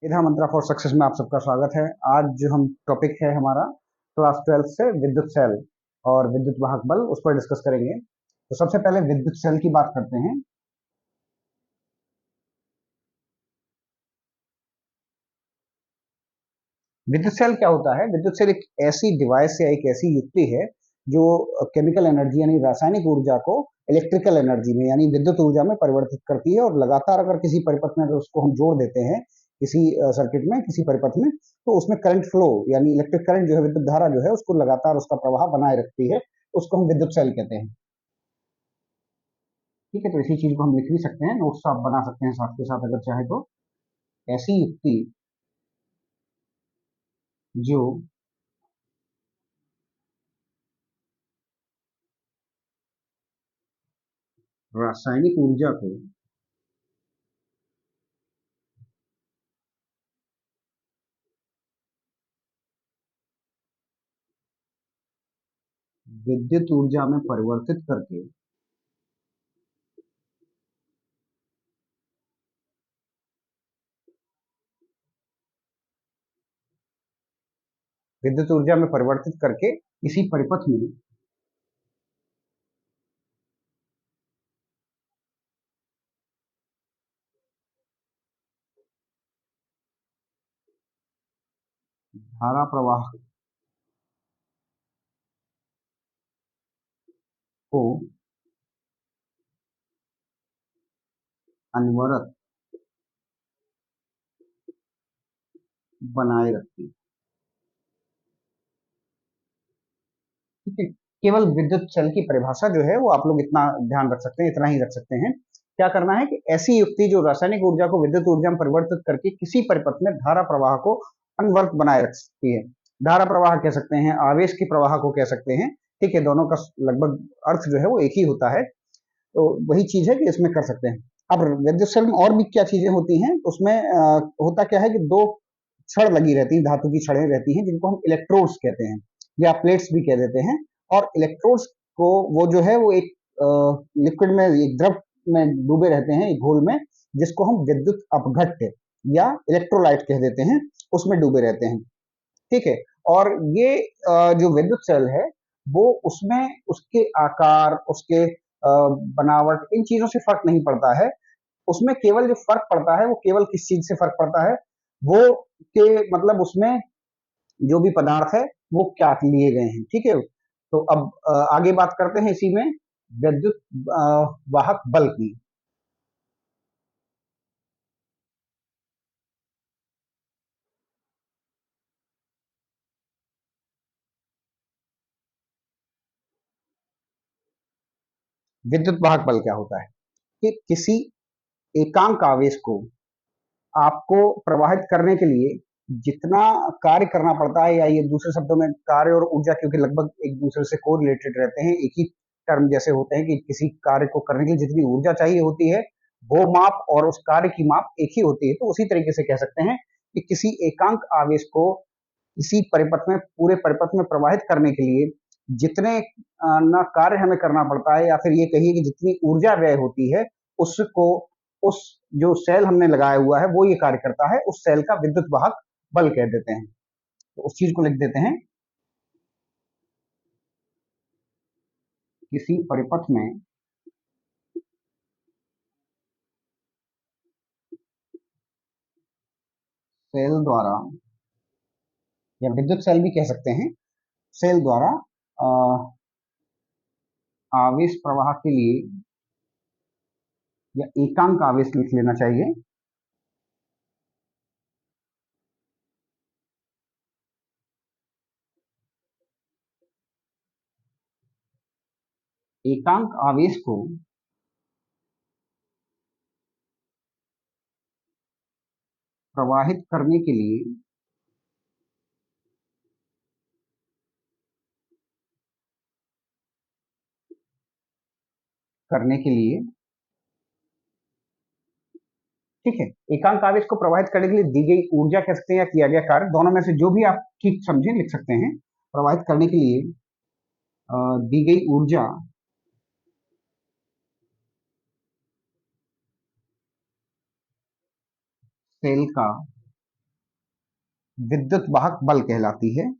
विधा मंत्रा for success में आप सबका स्वागत है। आज जो हम टॉपिक है हमारा क्लास 12 से विद्युत सेल और विद्युत वाहक बल उस पर डिस्कस करेंगे। तो सबसे पहले विद्युत सेल की बात करते हैं। विद्युत सेल क्या होता है? विद्युत सेल एक ऐसी डिवाइस या एक ऐसी युक्ति है जो केमिकल एनर्जी यानी रासायनिक ऊर्जा को इलेक्ट्रिकल एनर्जी में यानी विद्युत ऊर्जा में परिवर्तित करती है, और लगातार अगर किसी परिपथ में अगर उसको हम जोड़ देते हैं किसी सर्किट में, किसी परिपथ में, तो उसमें करंट फ्लो यानी इलेक्ट्रिक करंट जो है, विद्युत धारा जो है, उसको लगातार उसका प्रवाह बनाए रखती है। उसको हम विद्युत सेल कहते हैं। ठीक है, तो इसी चीज को हम लिख भी सकते हैं, नोट्स आप बना सकते हैं साथ के साथ अगर चाहे तो। ऐसी युक्ति जो रासायनिक ऊर्जा को विद्युत ऊर्जा में परिवर्तित करके विद्युत ऊर्जा में परिवर्तित करके इसी परिपथ में धारा प्रवाह को अनवरत बनाए रखती है। ठीक है, केवल विद्युत चल की परिभाषा जो है वो आप लोग इतना ध्यान रख सकते हैं, इतना ही रख सकते हैं। क्या करना है कि ऐसी युक्ति जो रासायनिक ऊर्जा को विद्युत ऊर्जा में परिवर्तित करके किसी परिपथ में धारा प्रवाह को अनवरत बनाए रख सकती है। धारा प्रवाह कह सकते हैं, आवेश की प्रवाह को कह सकते हैं। ठीक है, दोनों का लगभग अर्थ जो है वो एक ही होता है। तो वही चीज है कि इसमें कर सकते हैं। अब विद्युत सेल में और भी क्या चीजें होती हैं, उसमें होता क्या है कि दो छड़ लगी रहती हैं, धातु की छड़ें रहती हैं, जिनको हम इलेक्ट्रोड्स कहते हैं या प्लेट्स भी कह देते हैं। और इलेक्ट्रोड्स को वो जो है वो एक लिक्विड में, एक द्रव में डूबे रहते हैं, एक घोल में, जिसको हम विद्युत अपघट्य या इलेक्ट्रोलाइट कह देते हैं, उसमें डूबे रहते हैं। ठीक है, और ये जो विद्युत सेल है वो उसमें उसके आकार, उसके बनावट, इन चीजों से फर्क नहीं पड़ता है। उसमें केवल जो फर्क पड़ता है वो केवल किस चीज से फर्क पड़ता है, वो के मतलब उसमें जो भी पदार्थ है वो क्या लिए गए हैं। ठीक है, तो अब आगे बात करते हैं इसी में विद्युत अ, वाहक बल की। विद्युत वाहक बल क्या होता है कि किसी एकांक आवेश को आपको प्रवाहित करने के लिए जितना कार्य करना पड़ता है, या ये दूसरे शब्दों में कार्य और ऊर्जा क्योंकि लगभग एक दूसरे से को रिलेटेड रहते हैं, एक ही टर्म जैसे होते हैं, कि किसी कार्य को करने के लिए जितनी ऊर्जा चाहिए होती है वो माप और उस कार्य की माप एक ही होती है। तो उसी तरीके से कह सकते हैं कि किसी एकांक आवेश को इसी परिपथ में, पूरे परिपथ में प्रवाहित करने के लिए जितने ना कार्य हमें करना पड़ता है, या फिर ये कहिए कि जितनी ऊर्जा व्यय होती है, उसको उस जो सेल हमने लगाया हुआ है वो ये कार्य करता है, उस सेल का विद्युत वाहक बल कह देते हैं। तो उस चीज को लिख देते हैं, किसी परिपथ में सेल द्वारा, या विद्युत सेल भी कह सकते हैं, सेल द्वारा अ, आवेश प्रवाह के लिए, या एकांक आवेश लिख लेना चाहिए, एकांक आवेश को प्रवाहित करने के लिए। ठीक है, एकांक आवेश को प्रवाहित करने के लिए दी गई ऊर्जा कह सकते हैं, या किया गया कार्य, दोनों में से जो भी आप ठीक समझे लिख सकते हैं। प्रवाहित करने के लिए दी गई ऊर्जा सेल का विद्युत वाहक बल कहलाती है।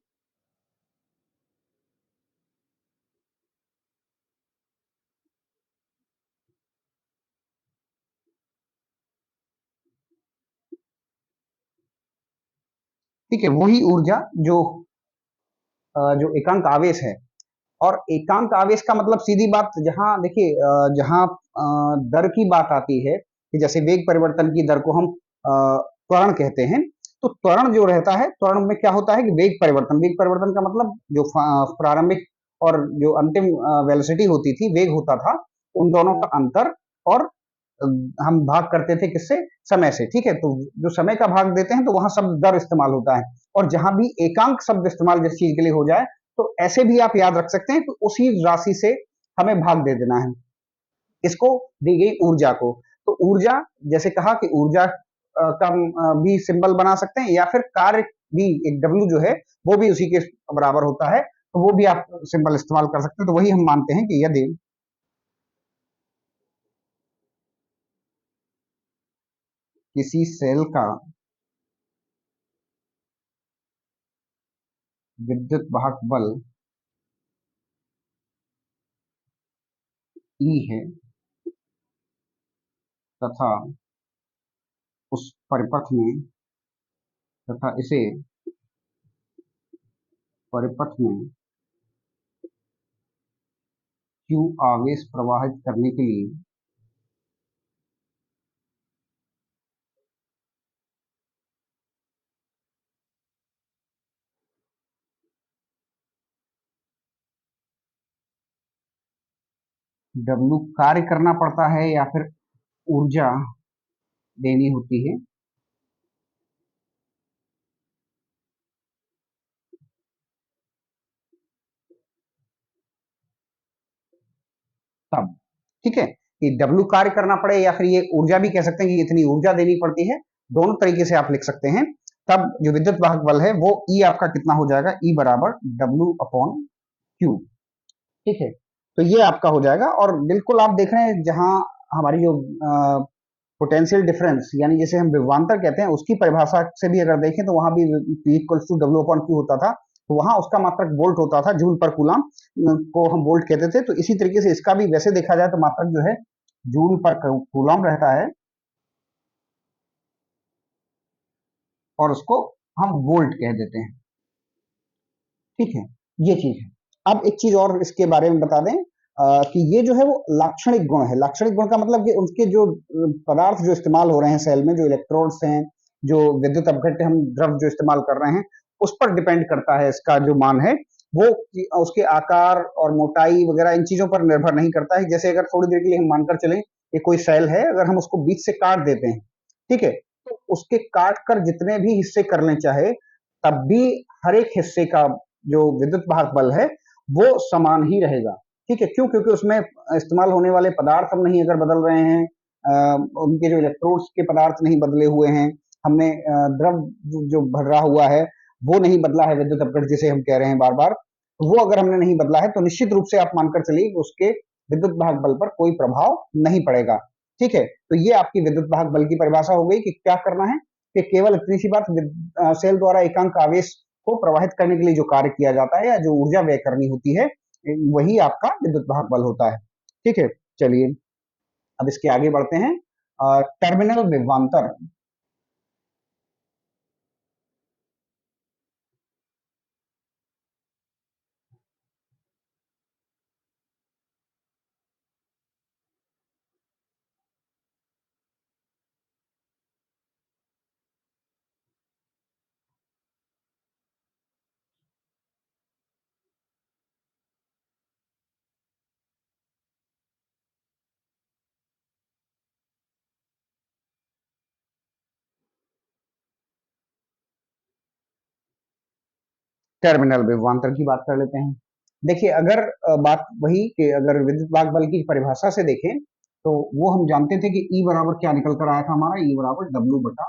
ठीक है, वही ऊर्जा जो एकांक आवेश है, और एकांक आवेश का मतलब सीधी बात, जहां देखिए जहां दर की बात आती है कि जैसे वेग परिवर्तन की दर को हम त्वरण कहते हैं, तो त्वरण जो रहता है, त्वरण में क्या होता है कि वेग परिवर्तन का मतलब जो प्रारंभिक और जो अंतिम वेलोसिटी होती थी, वेग होता था, उन दोनों का अंतर, और हम भाग करते थे किससे, समय से। ठीक है, तो जो समय का भाग देते हैं तो वहां शब्द दर इस्तेमाल होता है, और जहां भी एकांक शब्द इस्तेमाल जिस चीज के लिए हो जाए, तो ऐसे भी आप याद रख सकते हैं कि उसी राशि से हमें भाग दे देना है, इसको दी गई ऊर्जा को। तो ऊर्जा, जैसे कहा कि ऊर्जा का भी सिंबल बना सकते हैं, या फिर कार्य भी, एक डब्ल्यू जो है वो भी उसी के बराबर होता है, तो वो भी आप सिंबल इस्तेमाल कर सकते हैं। तो वही हम मानते हैं कि यदि किसी सेल का विद्युत वाहक बल ई है, तथा उस परिपथ में, तथा इसे परिपथ में क्यू आवेश प्रवाहित करने के लिए डब्ल्यू कार्य करना पड़ता है, या फिर ऊर्जा देनी होती है, तब। ठीक है, कि डब्ल्यू कार्य करना पड़े, या फिर ये ऊर्जा भी कह सकते हैं कि इतनी ऊर्जा देनी पड़ती है, दोनों तरीके से आप लिख सकते हैं। तब जो विद्युत वाहक बल है वो ई आपका कितना हो जाएगा, ई बराबर डब्ल्यू अपॉन क्यू। ठीक है, तो ये आपका हो जाएगा। और बिल्कुल आप देख रहे हैं, जहां हमारी जो पोटेंशियल डिफरेंस, यानी जिसे हम विभवांतर कहते हैं, उसकी परिभाषा से भी अगर देखें तो वहां भी P equals to W upon Q होता था, तो वहां उसका मात्रक वोल्ट होता था, जूल पर कूलम को हम वोल्ट कहते थे। तो इसी तरीके से इसका भी वैसे देखा जाए तो मात्रक जो है जूल पर कूलम रहता है, और उसको हम वोल्ट कह देते हैं। ठीक है, ये चीज है। अब एक चीज और इसके बारे में बता दें, कि ये जो है वो लाक्षणिक गुण है। लाक्षणिक गुण का मतलब कि उनके जो पदार्थ जो इस्तेमाल हो रहे हैं सेल में, जो इलेक्ट्रोड्स हैं, जो विद्युत अपघट्य हम द्रव जो इस्तेमाल कर रहे हैं, उस पर डिपेंड करता है इसका जो मान है वो, उसके आकार और मोटाई वगैरह इन चीजों पर निर्भर नहीं करता है। जैसे अगर थोड़ी देर के लिए हम मानकर चलें कि कोई सेल है, अगर हम उसको बीच से काट देते हैं, ठीक है, तो उसके काट कर जितने भी हिस्से कर लें चाहे, तब भी हर एक हिस्से का जो विद्युत वाहक बल है वो समान ही रहेगा। ठीक है, क्यों? क्योंकि उसमें इस्तेमाल होने वाले पदार्थ हम नहीं अगर बदल रहे हैं, उनके जो इलेक्ट्रोड्स के पदार्थ नहीं बदले हुए हैं, हमने द्रव जो भर रहा हुआ है वो नहीं बदला है, विद्युत अपघट्य जिसे हम कह रहे हैं बार बार, तो वो अगर हमने नहीं बदला है, तो निश्चित रूप से आप मानकर चलिए कि उसके विद्युत वाहक बल पर कोई प्रभाव नहीं पड़ेगा। ठीक है, तो ये आपकी विद्युत वाहक बल की परिभाषा हो गई कि क्या करना है, कि केवल इतनी सी बात, सेल द्वारा एकांक आवेश को प्रवाहित करने के लिए जो कार्य किया जाता है, या जो ऊर्जा व्यय करनी होती है, वही आपका विद्युत वाहक बल होता है। ठीक है, चलिए अब इसके आगे बढ़ते हैं। टर्मिनल विभवांतर। टर्मिनल विभवांतर की बात कर लेते हैं। देखिए, अगर बात वही कि अगर विद्युत वाहक बल की परिभाषा से देखें, तो वो हम जानते थे कि ई बराबर क्या निकल कर आया था हमारा, ई बराबर डब्ल्यू बटा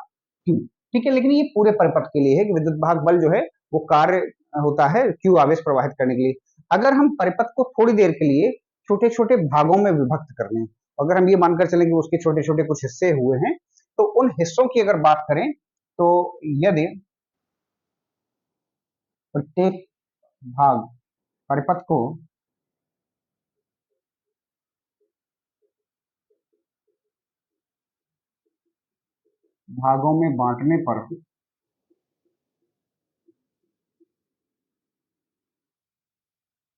क्यू। ठीक है, लेकिन ये पूरे परिपथ के लिए है कि विद्युत वाहक बल जो है वो कार्य होता है क्यू आवेश प्रवाहित करने के लिए। अगर हम परिपथ को थोड़ी देर के लिए छोटे छोटे भागों में विभक्त कर लें, अगर हम ये मानकर चलें कि उसके छोटे छोटे कुछ हिस्से हुए हैं, तो उन हिस्सों की अगर बात करें, तो यदि प्रत्येक भाग परिपथ को भागों में बांटने पर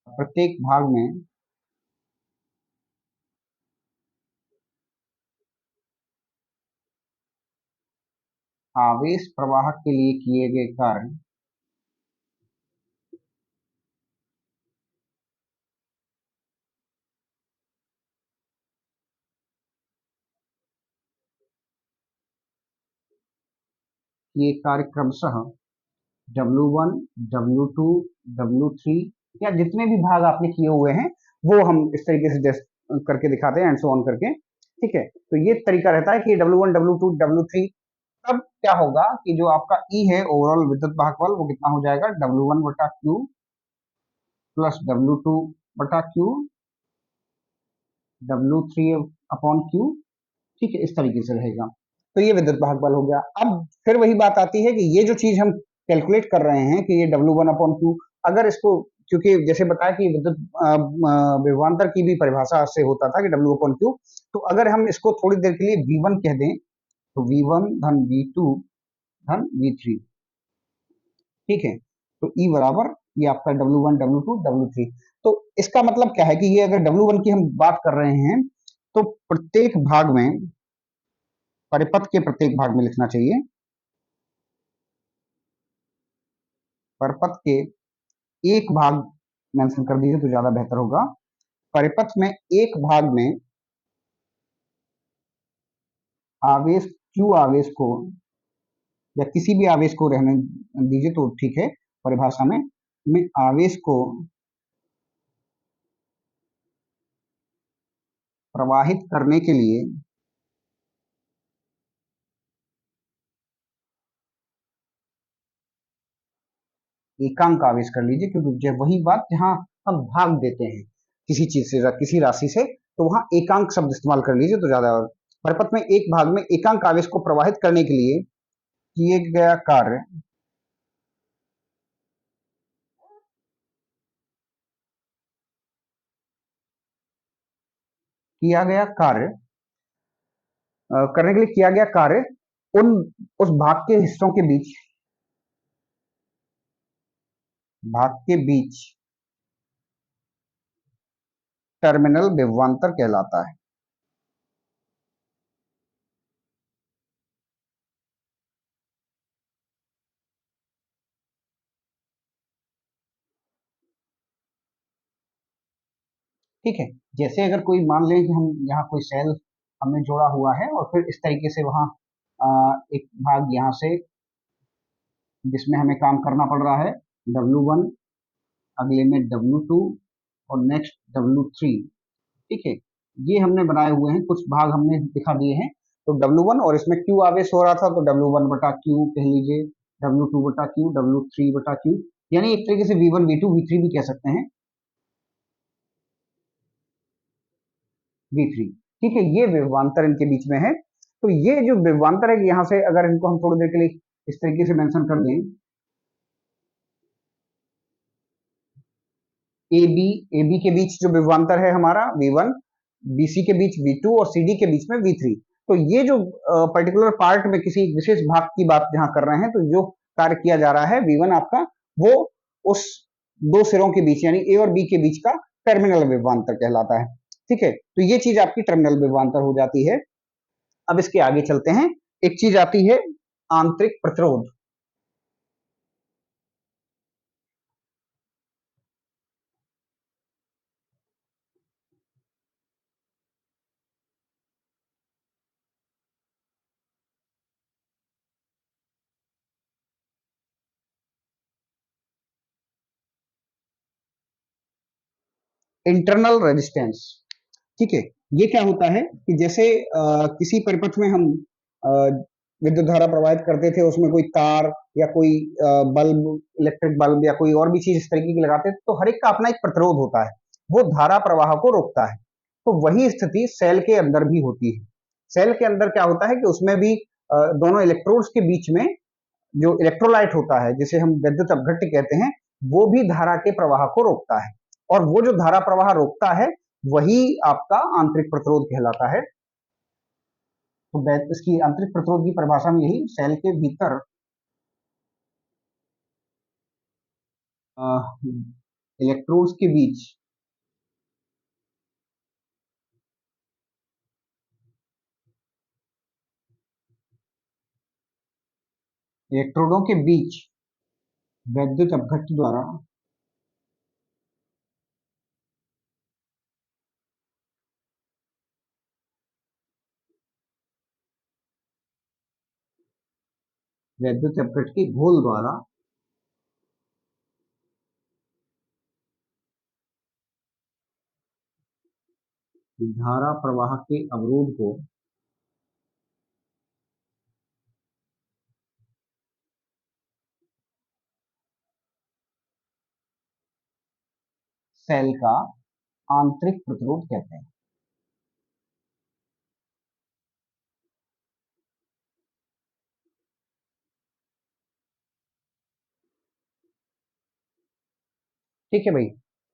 प्रत्येक भाग में आवेश प्रवाह के लिए किए गए कार्य ये कार्य क्रमशः W1, W2, W3 या जितने भी भाग आपने किए हुए हैं वो हम इस तरीके से करके दिखाते हैं एंड सो ऑन करके। ठीक है, तो ये तरीका रहता है कि W1, W2, W3 तब क्या होगा कि जो आपका E है ओवरऑल विद्युत वाहक बल वो कितना हो जाएगा W1 बटा Q प्लस W2 बटा Q W3 अपॉन Q। ठीक है, इस तरीके से रहेगा। तो ये विद्युत वाहक बल हो गया। अब फिर वही बात आती है कि ये जो चीज हम कैलकुलेट कर रहे हैं कि ये W1 अपॉन Q, अगर इसको, क्योंकि जैसे बताया कि विद्युत विभवांतर की भी परिभाषा से होता था कि W अपॉन Q, तो अगर हम इसको थोड़ी देर के लिए V1 कह दें तो V1 धन V2 धन V3। ठीक है, तो E बराबर ये आपका W1, W2, W3। तो इसका मतलब क्या है कि ये अगर W1 की हम बात कर रहे हैं तो प्रत्येक भाग में, परिपथ के प्रत्येक भाग में लिखना चाहिए, परिपथ के एक भाग मेंशन कर दीजिए तो ज्यादा बेहतर होगा। परिपथ में एक भाग में आवेश Q आवेश को या किसी भी आवेश को रहने दीजिए तो ठीक है, परिभाषा में आवेश को प्रवाहित करने के लिए एकांक आवेश कर लीजिए, क्योंकि जब वही बात जहां हम भाग देते हैं किसी चीज से किसी राशि से तो वहां एकांक शब्द इस्तेमाल कर लीजिए तो ज्यादा। और परिपथ में एक भाग में एकांक आवेश को प्रवाहित करने के लिए किए गया कार्य किया गया कार्य करने के लिए किया गया कार्य उन उस भाग के बीच टर्मिनल विभवांतर कहलाता है। ठीक है, जैसे अगर कोई मान लें कि हम यहाँ कोई सेल हमने जोड़ा हुआ है और फिर इस तरीके से वहां एक भाग यहाँ से जिसमें हमें काम करना पड़ रहा है W1, अगले में W2 और नेक्स्ट W3। ठीक है, ये हमने बनाए हुए हैं, कुछ भाग हमने दिखा दिए हैं। तो W1 और इसमें Q आवेश हो रहा था तो W1 बटा Q कह लीजिए, W2 बटा Q, W3 बटा Q, यानी एक तरीके से V1, V2, V3 भी कह सकते हैं, V3। ठीक है, ये विभवांतर इनके बीच में है। तो ये जो विभवांतर है यहाँ से अगर इनको हम थोड़ी देर के लिए इस तरीके से मेंशन कर दें, ए बी के बीच जो विभवांतर है हमारा V1, BC के बीच V2 और CD के बीच में V3। तो ये जो पर्टिकुलर पार्ट में किसी विशेष भाग की बात जहां कर रहे हैं तो जो कार्य किया जा रहा है V1 आपका, वो उस दो सिरों के बीच यानी A और B के बीच का टर्मिनल विभवांतर कहलाता है। ठीक है, तो ये चीज आपकी टर्मिनल विभवांतर हो जाती है। अब इसके आगे चलते हैं, एक चीज आती है आंतरिक प्रतिरोध। Internal resistance. ठीक है, ये क्या होता है कि जैसे किसी परिपथ में हम विद्युत धारा प्रवाहित करते थे, उसमें कोई तार या कोई बल्ब, इलेक्ट्रिक बल्ब या कोई और भी चीज इस तरीके की लगाते थे, तो हर एक का अपना एक प्रतिरोध होता है, वो धारा प्रवाह को रोकता है। तो वही स्थिति सेल के अंदर भी होती है। सेल के अंदर क्या होता है कि उसमें भी दोनों इलेक्ट्रोड्स के बीच में जो इलेक्ट्रोलाइट होता है जिसे हम विद्युत अपघट्य कहते हैं, वो भी धारा के प्रवाह को रोकता है, और वो जो धारा प्रवाह रोकता है वही आपका आंतरिक प्रतिरोध कहलाता है। तो इसकी आंतरिक प्रतिरोध की परिभाषा में यही सेल के भीतर इलेक्ट्रोड्स के बीच इलेक्ट्रोडों के बीच वैद्युत अपघट्ट द्वारा वैद्युत अपघट्ट के घोल द्वारा धारा प्रवाह के अवरोध को सेल का आंतरिक प्रतिरोध कहते हैं। ठीक है भाई,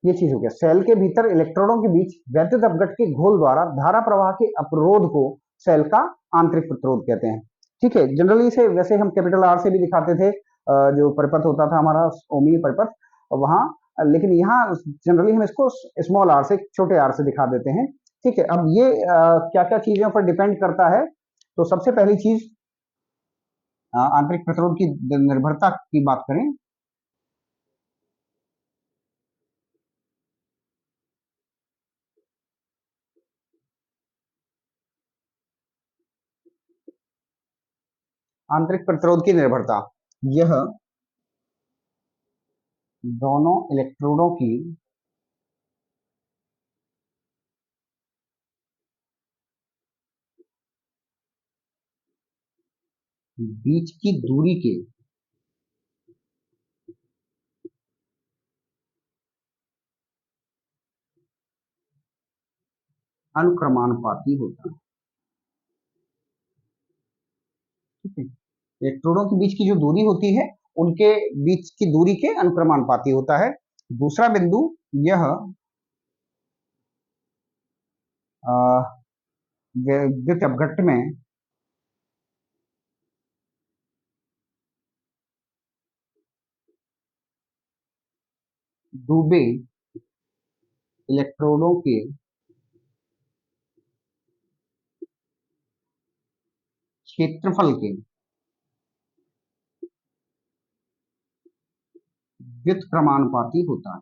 ये चीज हो गया। सेल के भीतर इलेक्ट्रोडों के बीच वैद्युत अपघट्ट के घोल द्वारा धारा प्रवाह के अवरोध को सेल का आंतरिक प्रतिरोध कहते हैं। ठीक है, जनरली इसे वैसे हम कैपिटल आर से भी दिखाते थे, जो परिपथ होता था हमारा ओमीय परिपथ वहां, लेकिन यहाँ जनरली हम इसको स्मॉल आर से, छोटे आर से दिखा देते हैं। ठीक है, अब ये क्या क्या चीजों पर डिपेंड करता है, तो सबसे पहली चीज आंतरिक प्रतिरोध की निर्भरता की बात करें। आंतरिक प्रतिरोध की निर्भरता, यह दोनों इलेक्ट्रोडों की बीच की दूरी के अनुक्रमानुपाती होता है। ठीक है, इलेक्ट्रोडों के बीच की जो दूरी होती है उनके बीच की दूरी के अनुक्रमानुपाती होता है। दूसरा बिंदु, यह विद्युत अपघट्ट में डूबे इलेक्ट्रोडों के क्षेत्रफल के व्युत्क्रमानुपाती होता है।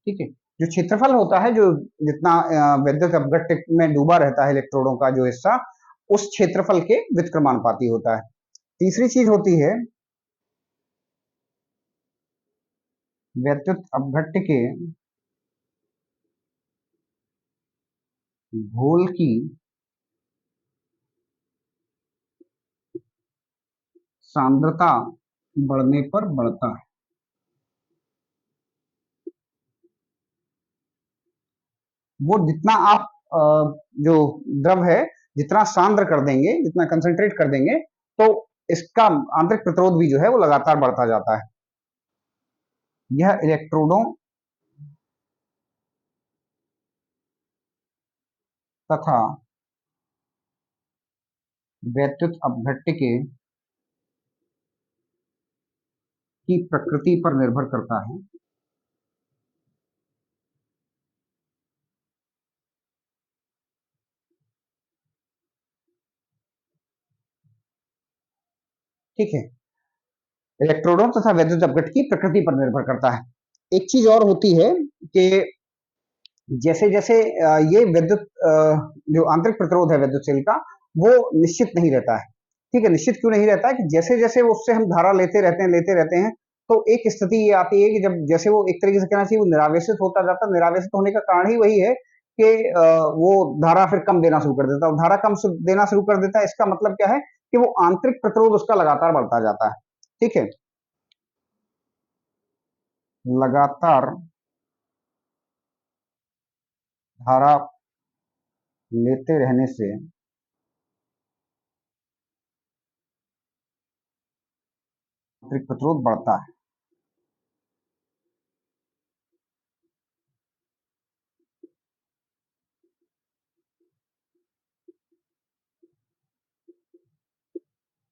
ठीक है, जो क्षेत्रफल होता है, जो जितना विद्युत अपघट्ट में डूबा रहता है इलेक्ट्रोडों का जो हिस्सा, उस क्षेत्रफल के व्युत्क्रमानुपाती होता है। तीसरी चीज होती है विद्युत अपघट्ट के घोल की सांद्रता बढ़ने पर बढ़ता है। वो जितना आप जो द्रव है जितना सांद्र कर देंगे, जितना कंसंट्रेट कर देंगे, तो इसका आंतरिक प्रतिरोध भी जो है वो लगातार बढ़ता जाता है। यह इलेक्ट्रोडों तथा वैद्युत अपघट्ट के की प्रकृति पर निर्भर करता है। ठीक है, इलेक्ट्रोडों तथा वैद्युत अपघट्ट की प्रकृति पर निर्भर करता है। एक चीज और होती है कि जैसे जैसे ये विद्युत जो आंतरिक प्रतिरोध है विद्युत सेल का, वो निश्चित नहीं रहता है। ठीक है, निश्चित क्यों नहीं रहता है कि जैसे जैसे वो उससे हम धारा लेते रहते हैं, तो एक स्थिति ये आती है कि जब जैसे वो एक तरीके से कहना चाहिए वो निरावेशित होता जाता है। निरावेशित होने का कारण ही वही है कि वो धारा फिर कम देना शुरू कर देता है। धारा कम देना शुरू कर देता है, इसका मतलब क्या है कि वो आंतरिक प्रतिरोध उसका लगातार बढ़ता जाता है। ठीक है, लगातार धारा लेते रहने से आंतरिक प्रतिरोध बढ़ता है।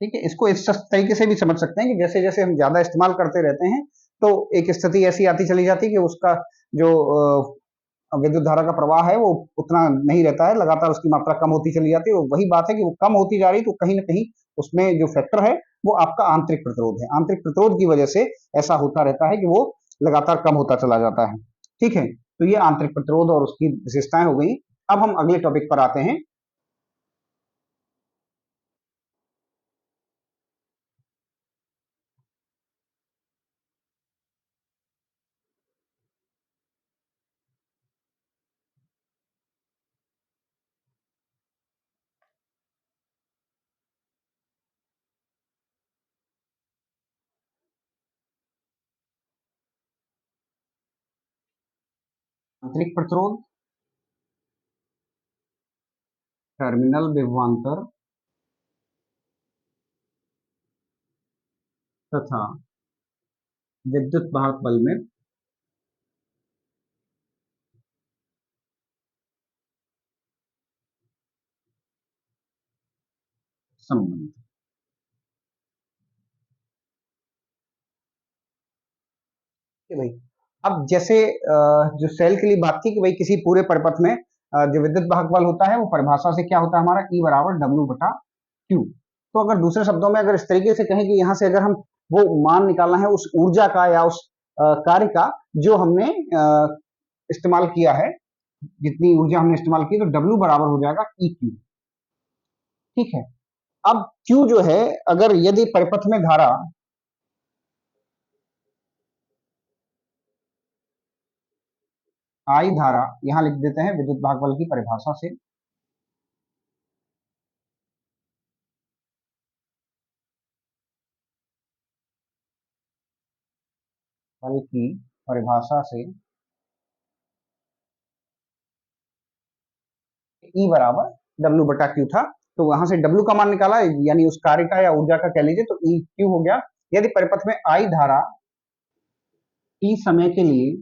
ठीक है, इसको इस तरीके से भी समझ सकते हैं कि जैसे जैसे हम ज्यादा इस्तेमाल करते रहते हैं तो एक स्थिति ऐसी आती चली जाती है कि उसका जो विद्युत धारा का प्रवाह है वो उतना नहीं रहता है, लगातार उसकी मात्रा कम होती चली जाती है। और वही बात है कि वो कम होती जा रही, तो कहीं ना कहीं उसमें जो फैक्टर है वो आपका आंतरिक प्रतिरोध है। आंतरिक प्रतिरोध की वजह से ऐसा होता रहता है कि वो लगातार कम होता चला जाता है। ठीक है, तो ये आंतरिक प्रतिरोध और उसकी विशेषताएं हो गई। अब हम अगले टॉपिक पर आते हैं। आंतरिक प्रतिरोध, टर्मिनल विभवांतर तथा विद्युत वाहक बल में संबंध। भाई, अब जैसे जो सेल के लिए बात थी कि भाई किसी पूरे परिपथ में जो विद्युत वाहक बल होता है वो परिभाषा से क्या होता है हमारा, E बराबर डब्ल्यू बटा क्यू। तो अगर दूसरे शब्दों में अगर इस तरीके से कहें कि यहाँ से अगर हम वो मान निकालना है उस ऊर्जा का या उस कार्य का जो हमने इस्तेमाल किया है, जितनी ऊर्जा हमने इस्तेमाल की, तो डब्ल्यू बराबर हो जाएगा ई क्यू। ठीक है, अब क्यू जो है, अगर यदि परिपथ में धारा आई धारा, यहां लिख देते हैं विद्युत भाग बल की परिभाषा से, बल की परिभाषा से ई बराबर डब्ल्यू बटा क्यू था। तो वहां से डब्ल्यू का मान निकाला, यानी उस कार्य का या ऊर्जा का कह लीजिए, तो ई क्यू हो गया। यदि परिपथ में आई धारा टी समय के लिए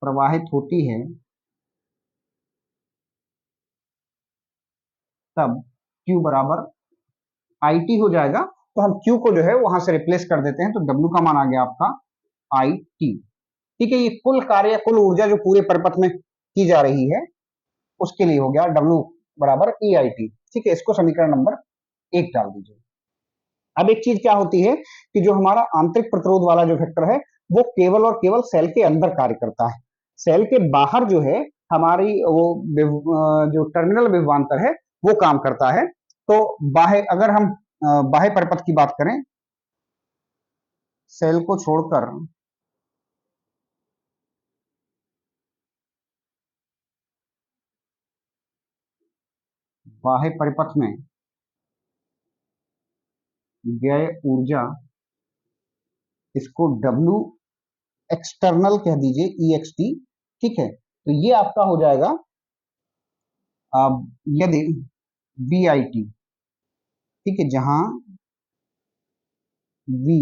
प्रवाहित होती है, तब क्यू बराबर आई टी हो जाएगा। तो हम क्यू को जो है वहां से रिप्लेस कर देते हैं, तो डब्ल्यू का मान आ गया आपका आई टी। ठीक है, ये कुल कार्य, कुल ऊर्जा जो पूरे परिपथ में की जा रही है उसके लिए हो गया डब्ल्यू बराबर ई आई टी। ठीक है, इसको समीकरण नंबर एक डाल दीजिए। अब एक चीज क्या होती है कि जो हमारा आंतरिक प्रतिरोध वाला जो फैक्टर है वो केवल और केवल सेल के अंदर कार्य करता है। सेल के बाहर जो है हमारी वो जो टर्मिनल विभवांतर है वो काम करता है। तो बाह्य, अगर हम बाह्य परिपथ की बात करें, सेल को छोड़कर बाह्य परिपथ में व्यय ऊर्जा, इसको डब्ल्यू एक्सटर्नल कह दीजिए, ई एक्स टी। ठीक है, तो ये आपका हो जाएगा यदि वी आई टी। ठीक है, जहां वी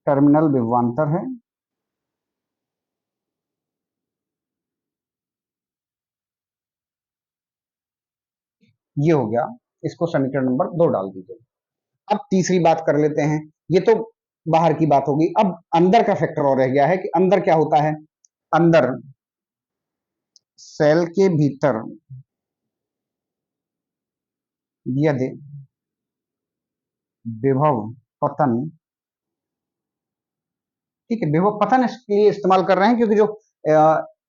टर्मिनल विभवांतर है, ये हो गया। इसको समीकरण नंबर दो डाल दीजिए। अब तीसरी बात कर लेते हैं। ये तो बाहर की बात होगी, अब अंदर का फैक्टर और रह गया है कि अंदर क्या होता है। अंदर सेल के भीतर यदि विभव पतन, ठीक है, विभव पतन इसलिए इस्तेमाल कर रहे हैं क्योंकि जो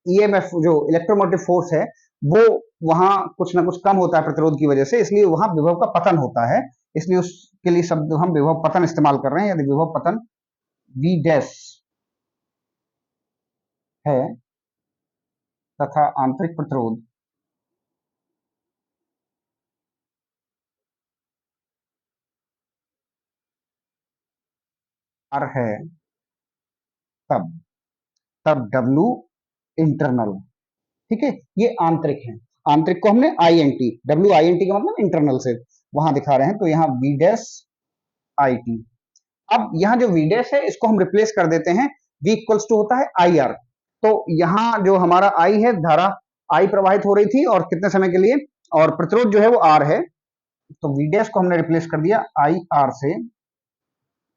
ईएमएफ, जो इलेक्ट्रोमोटिव फोर्स है, वो वहां कुछ ना कुछ कम होता है प्रतिरोध की वजह से, इसलिए वहां विभव का पतन होता है। इसलिए उसके लिए शब्द हम विभव पतन इस्तेमाल कर रहे हैं। यदि विभव पतन वी डैश है तथा आंतरिक प्रतिरोध आर है, तब तब डब्ल्यू इंटरनल। ठीक है, ये आंतरिक है। आंतरिक को हमने I N T, W I N T का मतलब इंटरनल से वहां दिखा रहे हैं, तो यहाँ वी डैश आई टी। अब यहाँ जो वी डैश है इसको हम रिप्लेस कर देते हैं, वी इक्वल्स टू होता है आई आर। तो यहाँ जो हमारा आई है, धारा आई प्रवाहित हो रही थी और कितने समय के लिए, और प्रतिरोध जो है वो आर है, तो वी डैश को हमने रिप्लेस कर दिया आई आर से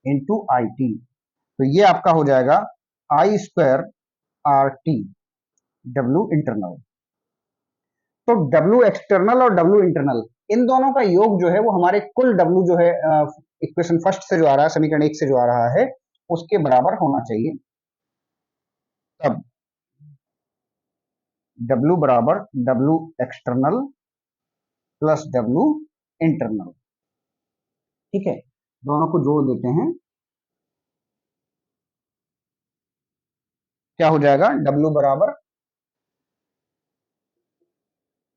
इंटू आई टी। तो ये आपका हो जाएगा I square R T W internal. तो डब्ल्यू एक्सटर्नल और डब्ल्यू इंटरनल इन दोनों का योग जो है वो हमारे कुल डब्ल्यू जो है इक्वेशन फर्स्ट से जो आ रहा है, समीकरण 1 से जो आ रहा है, उसके बराबर होना चाहिए। तब डब्ल्यू बराबर W external plus W internal. ठीक है, दोनों को जोड़ देते हैं, क्या हो जाएगा, डब्ल्यू बराबर,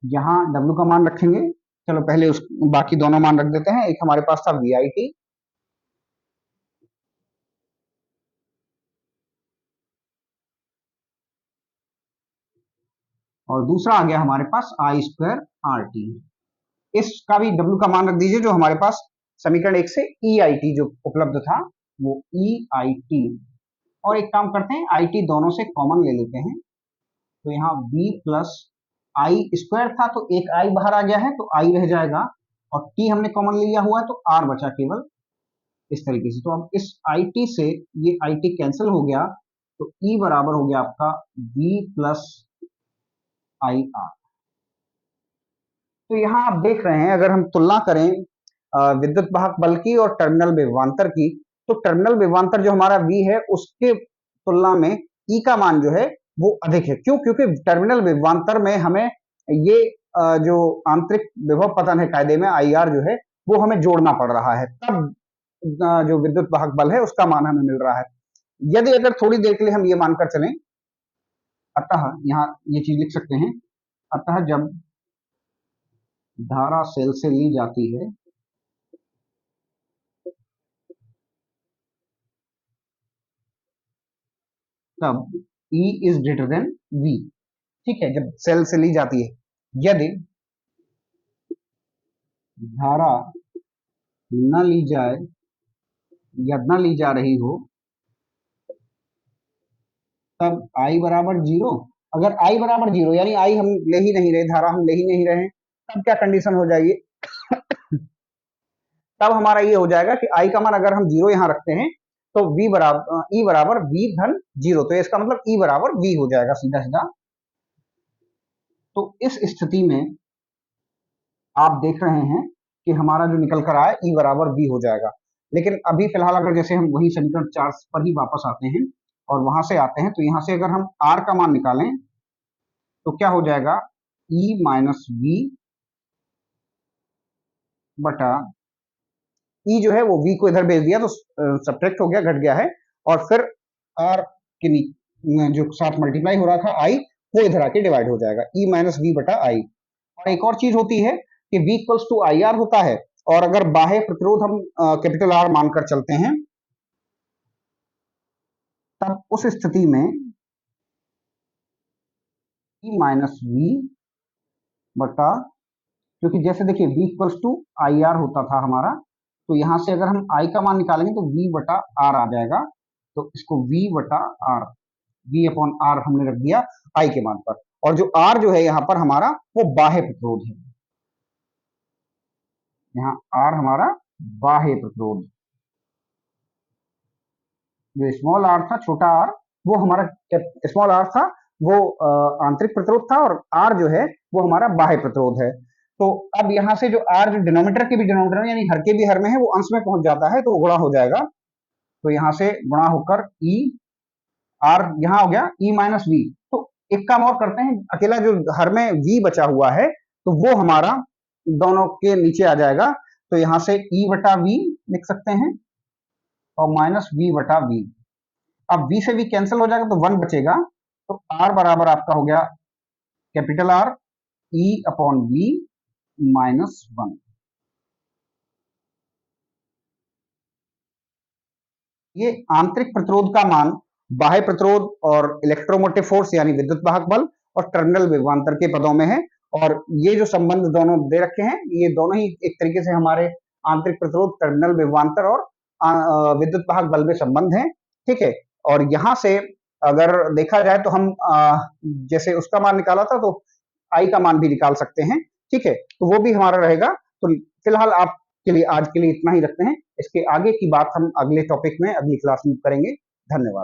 यहां डब्ल्यू का मान रखेंगे, चलो पहले उस बाकी दोनों मान रख देते हैं। एक हमारे पास था वी आई टी, और दूसरा आ गया हमारे पास आई स्क्वायर आर टी। इसका भी डब्ल्यू का मान रख दीजिए, जो हमारे पास समीकरण 1 से ई आई टी जो उपलब्ध था वो ई आई टी। और एक काम करते हैं, आई टी दोनों से कॉमन ले लेते हैं, तो यहाँ v प्लस आई स्क्वायर था तो एक आई बाहर आ गया है तो आई रह जाएगा, और t हमने कॉमन लिया हुआ है तो r बचा केवल, इस तरीके से। तो अब इस आई टी से ये आई टी कैंसिल हो गया, तो e बराबर हो गया आपका v प्लस आई आर। तो यहाँ आप देख रहे हैं, अगर हम तुलना करें विद्युत वाहक बल की और टर्मिनल विभवांतर की, तो टर्मिनल विभवांतर जो हमारा v है उसके तुलना में e का मान जो है वो अधिक है। क्यों? क्योंकि टर्मिनल विभवांतर में हमें ये जो आंतरिक विभव पतन है कायदे में आई आर जो है वो हमें जोड़ना पड़ रहा है, तब जो विद्युत वाहक बल है उसका मान हमें मिल रहा है। यदि अगर थोड़ी देर के लिए हम ये मानकर चलें, अतः यहाँ ये चीज लिख सकते हैं, अतः जब धारा सेल से ली जाती है तब E is greater than V। ठीक है, जब सेल से ली जाती है, यदि धारा न ली जाए या न ली जा रही हो तब I बराबर जीरो। अगर I बराबर जीरो यानी I हम ले ही नहीं रहे, धारा हम ले ही नहीं रहे, तब क्या कंडीशन हो जाएगी तब हमारा ये हो जाएगा कि I का मान अगर हम जीरो यहां रखते हैं तो V बराबर E बराबर V धन जीरो, तो इसका मतलब E बराबर V हो जाएगा सीधा सीधा। तो इस स्थिति में आप देख रहे हैं कि हमारा जो निकल कर आया E बराबर V हो जाएगा। लेकिन अभी फिलहाल अगर जैसे हम वही समीकरण 4 पर ही वापस आते हैं और वहां से आते हैं, तो यहां से अगर हम R का मान निकालें तो क्या हो जाएगा, E माइनस V बटा E जो है वो V को इधर भेज दिया तो सब्ट्रैक्ट हो गया, घट गया है, और फिर R के जो साथ मल्टीप्लाई हो रहा था I वो इधर आके डिवाइड हो जाएगा, E माइनस V बटा I। और एक और चीज होती है कि V equals to I R होता है, और अगर बाह्य प्रतिरोध हम कैपिटल आर मानकर चलते हैं तब उस स्थिति में E माइनस V बटा, क्योंकि जैसे देखिए V equals to I R होता था हमारा, तो यहां से अगर हम I का मान निकालेंगे तो V बटा R आ जाएगा, तो इसको V बटा R, V अपॉन R हमने रख दिया I के मान पर, और जो R जो है यहाँ पर हमारा वो बाह्य प्रतिरोध है, यहाँ R हमारा बाह्य प्रतिरोध, जो स्मॉल r था, छोटा r, वो हमारा स्मॉल r था वो आंतरिक प्रतिरोध था, और r जो है वो हमारा बाह्य प्रतिरोध है। तो अब यहाँ से जो r जो डिनोमिनेटर के भी डिनोमिनेटर यानी हर के भी हर में है वो अंश में पहुंच जाता है, तो गुणा हो जाएगा, तो यहाँ से गुणा होकर e r यहाँ हो गया e माइनस वी। तो एक काम और करते हैं, अकेला जो हर में v बचा हुआ है तो वो हमारा दोनों के नीचे आ जाएगा, तो यहाँ से e बटा v लिख सकते हैं और माइनस v बटा v। अब v से v कैंसिल हो जाएगा तो 1 बचेगा, तो r बराबर आपका हो गया capital R E upon v minus 1। ये आंतरिक प्रतिरोध का मान बाह्य प्रतिरोध और इलेक्ट्रोमोटिव फोर्स यानी विद्युत वाहक बल और टर्मिनल विभवांतर के पदों में है, और ये जो संबंध दोनों दे रखे हैं, ये दोनों ही एक तरीके से हमारे आंतरिक प्रतिरोध, टर्मिनल विभवांतर और विद्युत वाहक बल में संबंध है, ठीक है। और यहाँ से अगर देखा जाए तो हम जैसे उसका मान निकाला था, तो आई का मान भी निकाल सकते हैं, ठीक है। तो वो भी हमारा रहेगा। तो फिलहाल आपके लिए आज के लिए इतना ही रखते हैं। इसके आगे की बात हम अगले टॉपिक में, अगली क्लास में करेंगे। धन्यवाद।